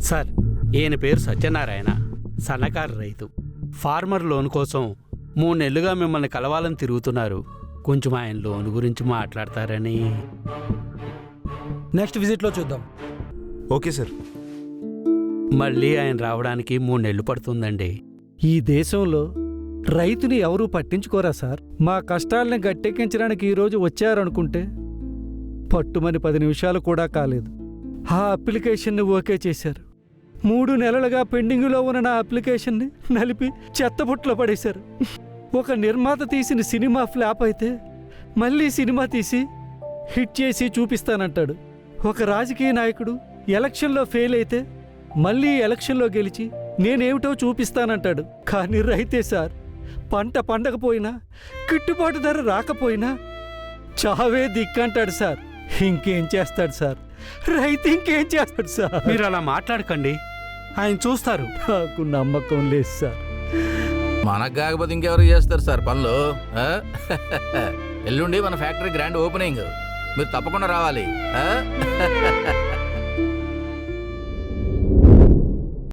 Sir, ఈయన పేరు సత్యనారాయణ, సన్నకారు రైతు. ఫార్మర్ లోన్ కోసం 3 నెలలుగా మిమ్మల్ని కలవాలని తిరుగుతున్నారు. కొంచెం ఆయన లోన్ గురించి మాట్లాడతారని. నెక్స్ట్ విజిట్లో చూద్దాం. Okay sir. మళ్ళీ ఆయన రావడానికి 3 నెలలు పడుతుందండి. ఈ దేశంలో రైతుని ఎవరూ పట్టించుకోరా సార్? మా కష్టాలని గట్టెక్కించడానికి ఈరోజు వచ్చారనుకుంటే పట్టుమని 10 నిమిషాలు కూడా కాలేదు. ఆ అప్లికేషన్ని ఓకే చేశారు. 3 నెలలుగా పెండింగులో ఉన్న నా అప్లికేషన్ని నలిపి చెత్తబుట్లో పడేశారు. ఒక నిర్మాత తీసిన సినిమా ఫ్లాప్ అయితే మళ్ళీ సినిమా తీసి హిట్ చేసి చూపిస్తానంటాడు. ఒక రాజకీయ నాయకుడు ఎలక్షన్లో ఫెయిల్ అయితే మళ్ళీ ఎలక్షన్లో గెలిచి నేనేమిటో చూపిస్తానంటాడు. కానీ రైతే సార్, పంట పండకపోయినా గిట్టుబాటు ధర రాకపోయినా చావే దిక్కంటాడు సార్. ఇంకేం చేస్తాడు సార్? రైతు ఇంకేం చేస్తాడు సార్? మీరు అలా మాట్లాడకండి, ఆయన చూస్తారు. నాకు నమ్మకం లేదు సార్. మనకు కాకపోతే ఇంకెవరు చేస్తారు సార్ పనులు? ఎల్లుండి మన ఫ్యాక్టరీ గ్రాండ్ ఓపెనింగ్, మీరు తప్పకుండా రావాలి.